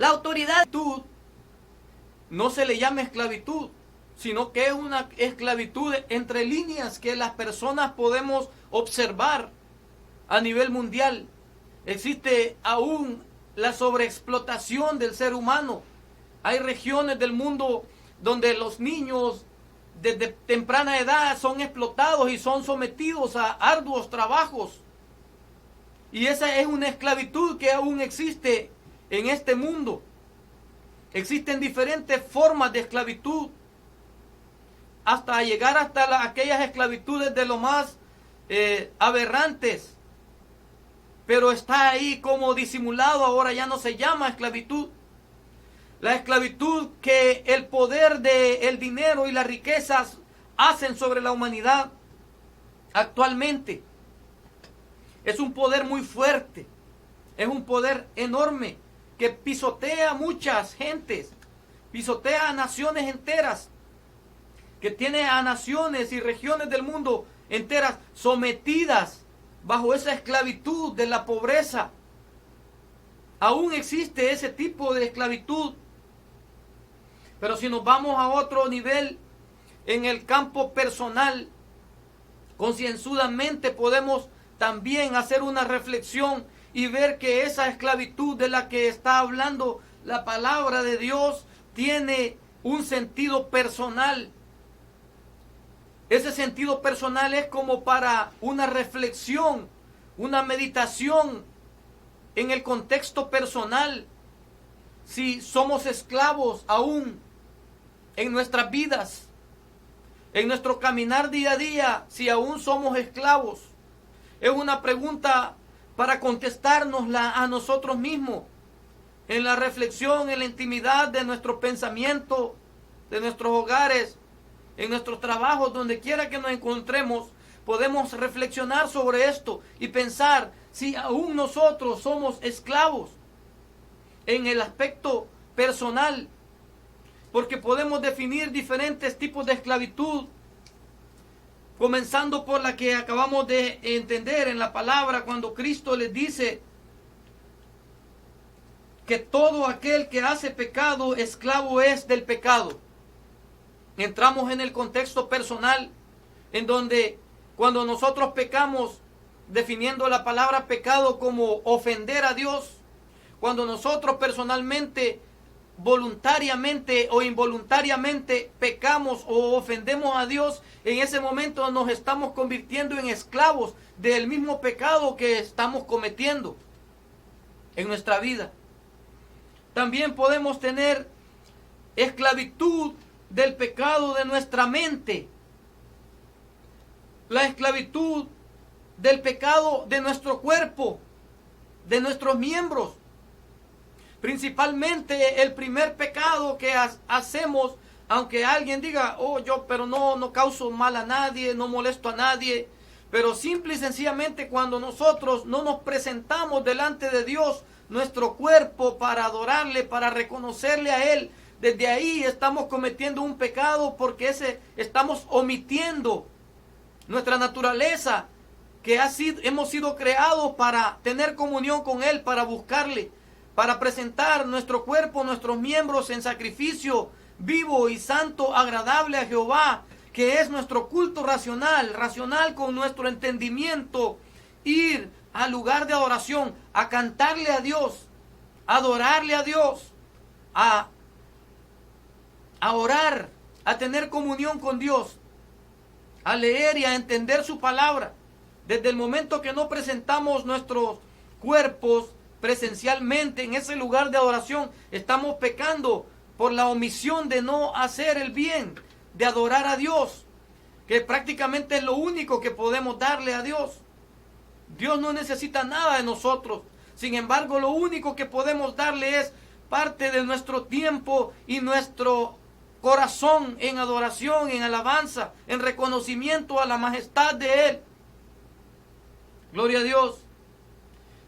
La autoridad no se le llama esclavitud, sino que es una esclavitud entre líneas que las personas podemos observar a nivel mundial. Existe aún la sobreexplotación del ser humano. Hay regiones del mundo donde los niños desde temprana edad son explotados y son sometidos a arduos trabajos. Y esa es una esclavitud que aún existe en este mundo. Existen diferentes formas de esclavitud, hasta llegar hasta aquellas esclavitudes de lo más aberrantes. Pero está ahí como disimulado, ahora ya no se llama esclavitud. La esclavitud que el poder del dinero y las riquezas hacen sobre la humanidad actualmente es un poder muy fuerte, es un poder enorme que pisotea a muchas gentes, pisotea a naciones enteras, que tiene a naciones y regiones del mundo enteras sometidas bajo esa esclavitud de la pobreza. Aún existe ese tipo de esclavitud. Pero si nos vamos a otro nivel, en el campo personal, concienzudamente podemos también hacer una reflexión y ver que esa esclavitud de la que está hablando la palabra de Dios tiene un sentido personal. Ese sentido personal es como para una reflexión, una meditación en el contexto personal. Si somos esclavos aún en nuestras vidas, en nuestro caminar día a día, si aún somos esclavos, es una pregunta para contestárnosla a nosotros mismos, en la reflexión, en la intimidad de nuestro pensamiento, de nuestros hogares, en nuestros trabajos, donde quiera que nos encontremos, podemos reflexionar sobre esto y pensar si aún nosotros somos esclavos en el aspecto personal, porque podemos definir diferentes tipos de esclavitud, comenzando por la que acabamos de entender en la palabra, cuando Cristo les dice que todo aquel que hace pecado, esclavo es del pecado. Entramos en el contexto personal, en donde cuando nosotros pecamos, definiendo la palabra pecado como ofender a Dios, cuando nosotros personalmente, voluntariamente o involuntariamente pecamos o ofendemos a Dios, en ese momento nos estamos convirtiendo en esclavos del mismo pecado que estamos cometiendo en nuestra vida. También podemos tener esclavitud del pecado de nuestra mente, la esclavitud del pecado de nuestro cuerpo, de nuestros miembros. Principalmente el primer pecado que hacemos, aunque alguien diga, oh, yo pero no causo mal a nadie, no molesto a nadie, pero simple y sencillamente cuando nosotros no nos presentamos delante de Dios, nuestro cuerpo para adorarle, para reconocerle a Él, desde ahí estamos cometiendo un pecado, porque estamos omitiendo nuestra naturaleza, que hemos sido creados para tener comunión con Él, para buscarle, para presentar nuestro cuerpo, nuestros miembros en sacrificio vivo y santo, agradable a Jehová, que es nuestro culto racional con nuestro entendimiento, ir al lugar de adoración, a cantarle a Dios, a adorarle a Dios, a orar, a tener comunión con Dios, a leer y a entender su palabra. Desde el momento que no presentamos nuestros cuerpos presencialmente en ese lugar de adoración, estamos pecando por la omisión de no hacer el bien, de adorar a Dios, que prácticamente es lo único que podemos darle a Dios. Dios no necesita nada de nosotros. Sin embargo, lo único que podemos darle es parte de nuestro tiempo y nuestro corazón en adoración, en alabanza, en reconocimiento a la majestad de Él. Gloria a Dios.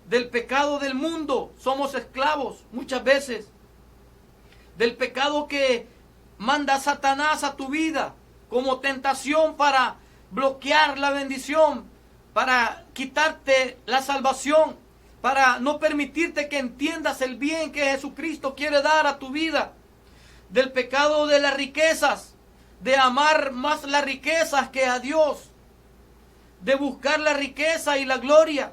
Del pecado del mundo somos esclavos muchas veces. Del pecado que manda Satanás a tu vida como tentación para bloquear la bendición, para quitarte la salvación, para no permitirte que entiendas el bien que Jesucristo quiere dar a tu vida. Del pecado de las riquezas, de amar más las riquezas que a Dios, de buscar la riqueza y la gloria.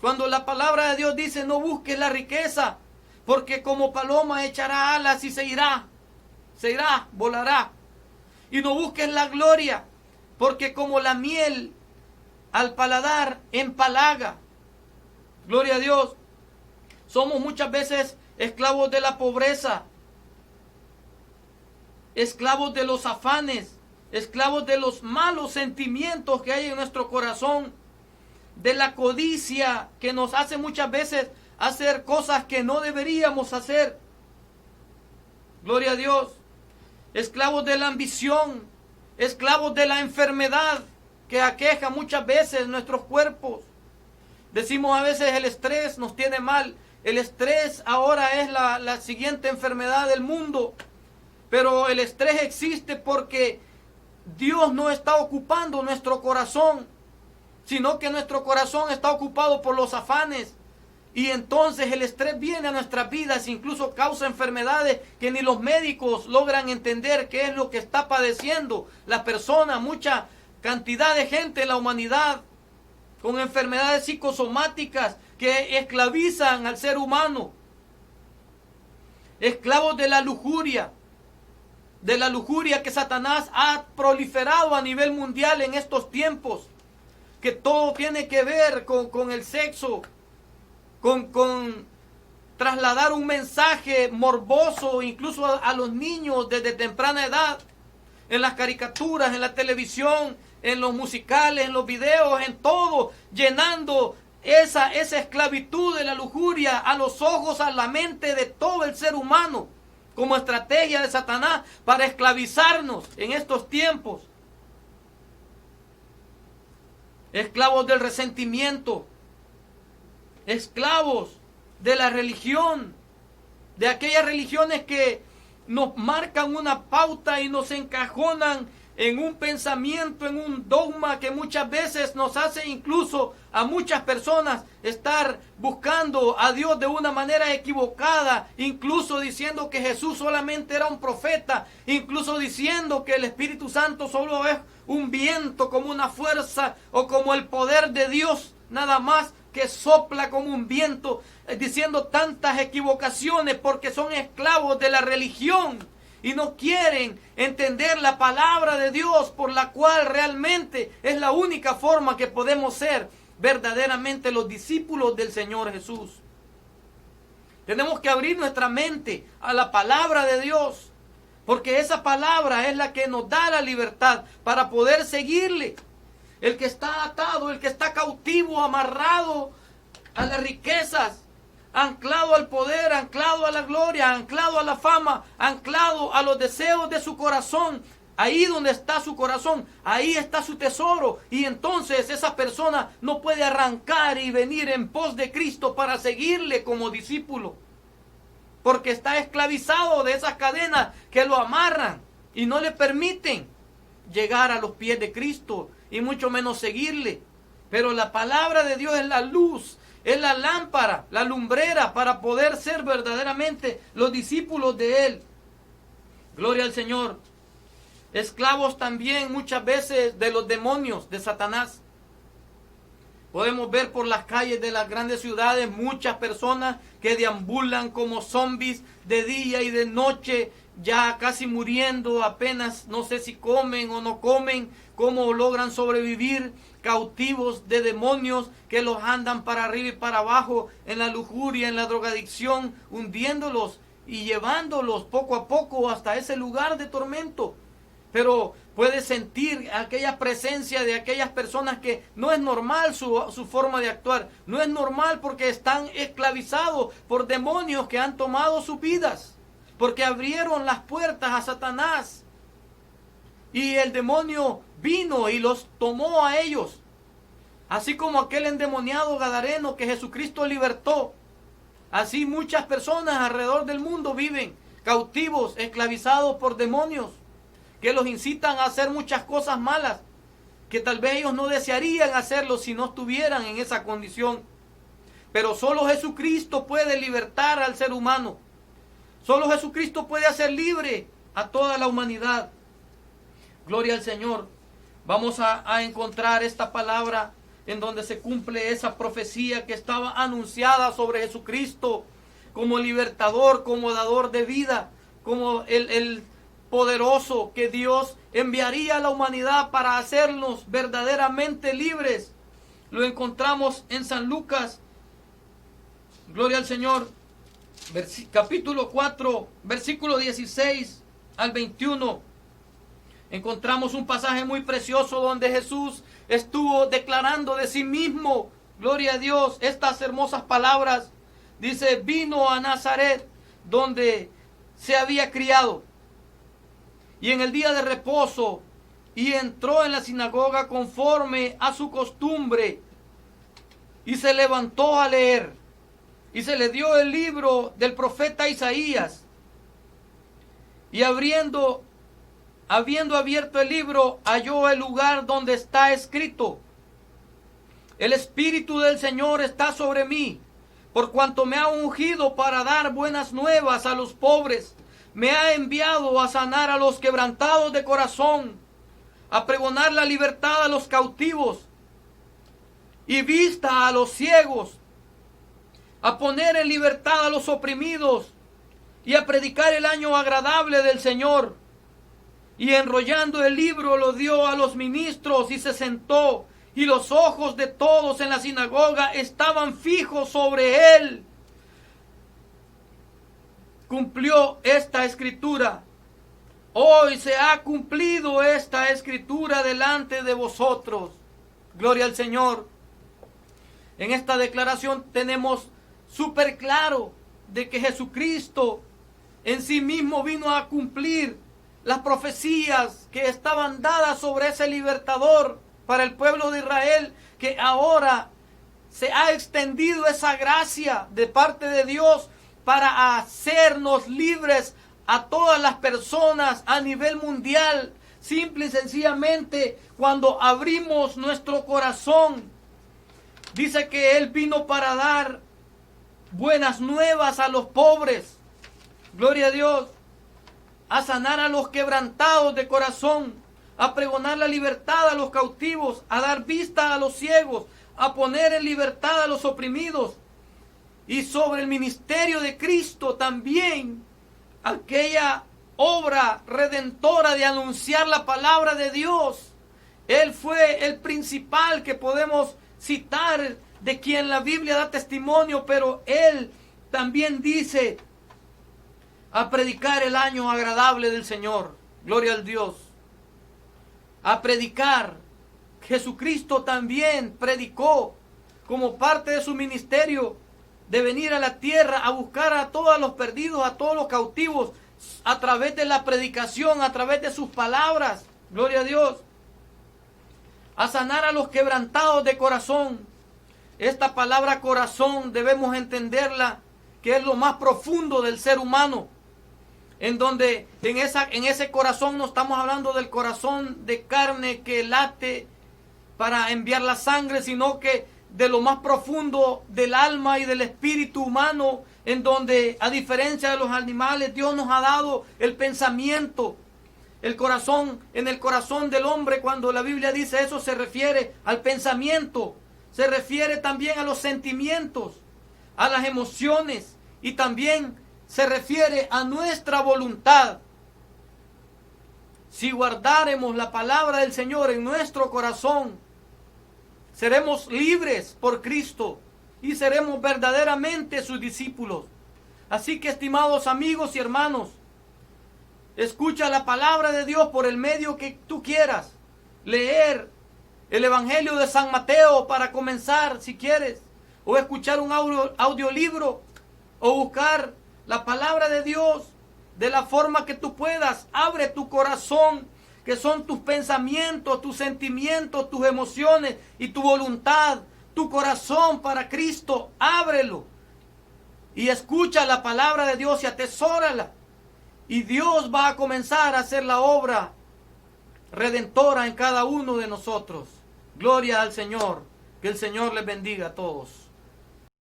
Cuando la palabra de Dios dice no busques la riqueza, porque como paloma echará alas y se irá, volará. Y no busques la gloria, porque como la miel al paladar empalaga. Gloria a Dios. Somos muchas veces esclavos de la pobreza, esclavos de los afanes, esclavos de los malos sentimientos que hay en nuestro corazón, de la codicia que nos hace muchas veces hacer cosas que no deberíamos hacer. Gloria a Dios. Esclavos de la ambición, esclavos de la enfermedad que aqueja muchas veces nuestros cuerpos. Decimos a veces el estrés nos tiene mal. El estrés ahora es la siguiente enfermedad del mundo. Pero el estrés existe porque Dios no está ocupando nuestro corazón, sino que nuestro corazón está ocupado por los afanes. Y entonces el estrés viene a nuestras vidas, incluso causa enfermedades que ni los médicos logran entender qué es lo que está padeciendo la persona. Mucha cantidad de gente en la humanidad con enfermedades psicosomáticas que esclavizan al ser humano. Esclavos de la lujuria que Satanás ha proliferado a nivel mundial en estos tiempos, que todo tiene que ver con el sexo, con trasladar un mensaje morboso incluso a los niños desde temprana edad, en las caricaturas, en la televisión, en los musicales, en los videos, en todo, llenando esa esclavitud de la lujuria a los ojos, a la mente de todo el ser humano, como estrategia de Satanás para esclavizarnos en estos tiempos. Esclavos del resentimiento, esclavos de la religión, de aquellas religiones que nos marcan una pauta y nos encajonan en un pensamiento, en un dogma que muchas veces nos hace incluso a muchas personas estar buscando a Dios de una manera equivocada, incluso diciendo que Jesús solamente era un profeta, incluso diciendo que el Espíritu Santo solo es un viento, como una fuerza o como el poder de Dios, nada más que sopla como un viento, diciendo tantas equivocaciones porque son esclavos de la religión y no quieren entender la palabra de Dios, por la cual realmente es la única forma que podemos ser verdaderamente los discípulos del Señor Jesús. Tenemos que abrir nuestra mente a la palabra de Dios, porque esa palabra es la que nos da la libertad para poder seguirle. El que está atado, el que está cautivo, amarrado a las riquezas, anclado al poder, anclado a la gloria, anclado a la fama, anclado a los deseos de su corazón. Ahí donde está su corazón, ahí está su tesoro. Y entonces esa persona no puede arrancar y venir en pos de Cristo para seguirle como discípulo, porque está esclavizado de esas cadenas que lo amarran y no le permiten llegar a los pies de Cristo y mucho menos seguirle. Pero la palabra de Dios es la luz, es la lámpara, la lumbrera para poder ser verdaderamente los discípulos de Él. Gloria al Señor. Esclavos también muchas veces de los demonios de Satanás. Podemos ver por las calles de las grandes ciudades muchas personas que deambulan como zombies de día y de noche, ya casi muriendo, apenas no sé si comen o no comen, cómo logran sobrevivir, cautivos de demonios que los andan para arriba y para abajo en la lujuria, en la drogadicción, hundiéndolos y llevándolos poco a poco hasta ese lugar de tormento. Pero puedes sentir aquella presencia de aquellas personas que no es normal su forma de actuar. No es normal porque están esclavizados por demonios que han tomado sus vidas, porque abrieron las puertas a Satanás. Y el demonio vino y los tomó a ellos. Así como aquel endemoniado gadareno que Jesucristo libertó. Así muchas personas alrededor del mundo viven cautivos, esclavizados por demonios, que los incitan a hacer muchas cosas malas, que tal vez ellos no desearían hacerlo si no estuvieran en esa condición. Pero solo Jesucristo puede libertar al ser humano. Solo Jesucristo puede hacer libre a toda la humanidad. Gloria al Señor. Vamos a encontrar esta palabra en donde se cumple esa profecía que estaba anunciada sobre Jesucristo como libertador, como dador de vida, como el poderoso que Dios enviaría a la humanidad para hacernos verdaderamente libres. Lo encontramos en San Lucas. Gloria al Señor. Capítulo 4, versículo 16 al 21. Encontramos un pasaje muy precioso donde Jesús estuvo declarando de sí mismo, gloria a Dios, estas hermosas palabras. Dice, vino a Nazaret, donde se había criado, y en el día de reposo, y entró en la sinagoga conforme a su costumbre, y se levantó a leer, y se le dio el libro del profeta Isaías, y habiendo abierto el libro, halló el lugar donde está escrito, el Espíritu del Señor está sobre mí, por cuanto me ha ungido para dar buenas nuevas a los pobres, me ha enviado a sanar a los quebrantados de corazón, a pregonar la libertad a los cautivos y vista a los ciegos, a poner en libertad a los oprimidos y a predicar el año agradable del Señor. Y enrollando el libro lo dio a los ministros y se sentó, y los ojos de todos en la sinagoga estaban fijos sobre él. Cumplió esta escritura. Hoy se ha cumplido esta escritura delante de vosotros. Gloria al Señor. En esta declaración tenemos súper claro de que Jesucristo en sí mismo vino a cumplir las profecías que estaban dadas sobre ese libertador para el pueblo de Israel, que ahora se ha extendido esa gracia de parte de Dios para hacernos libres a todas las personas a nivel mundial. Simple y sencillamente, cuando abrimos nuestro corazón, dice que Él vino para dar buenas nuevas a los pobres. Gloria a Dios. A sanar a los quebrantados de corazón, a pregonar la libertad a los cautivos, a dar vista a los ciegos, a poner en libertad a los oprimidos. Y sobre el ministerio de Cristo también, aquella obra redentora de anunciar la palabra de Dios. Él fue el principal que podemos citar, de quien la Biblia da testimonio, pero Él también dice, a predicar el año agradable del Señor. Gloria al Dios. A predicar. Jesucristo también predicó como parte de su ministerio de venir a la tierra a buscar a todos los perdidos, a todos los cautivos, a través de la predicación, a través de sus palabras. Gloria a Dios. A sanar a los quebrantados de corazón. Esta palabra corazón debemos entenderla, que es lo más profundo del ser humano. En donde en ese corazón no estamos hablando del corazón de carne que late para enviar la sangre, sino que de lo más profundo del alma y del espíritu humano, en donde, a diferencia de los animales, Dios nos ha dado el pensamiento. El corazón, en el corazón del hombre, cuando la Biblia dice eso, se refiere al pensamiento, se refiere también a los sentimientos, a las emociones, y también se refiere a nuestra voluntad. Si guardaremos la palabra del Señor en nuestro corazón, seremos libres por Cristo y seremos verdaderamente sus discípulos. Así que, estimados amigos y hermanos, escucha la palabra de Dios por el medio que tú quieras. Leer el Evangelio de San Mateo para comenzar, si quieres, o escuchar un audiolibro, o buscar la palabra de Dios de la forma que tú puedas. Abre tu corazón, que son tus pensamientos, tus sentimientos, tus emociones y tu voluntad, tu corazón para Cristo. Ábrelo y escucha la palabra de Dios y atesórala. Y Dios va a comenzar a hacer la obra redentora en cada uno de nosotros. Gloria al Señor. Que el Señor les bendiga a todos.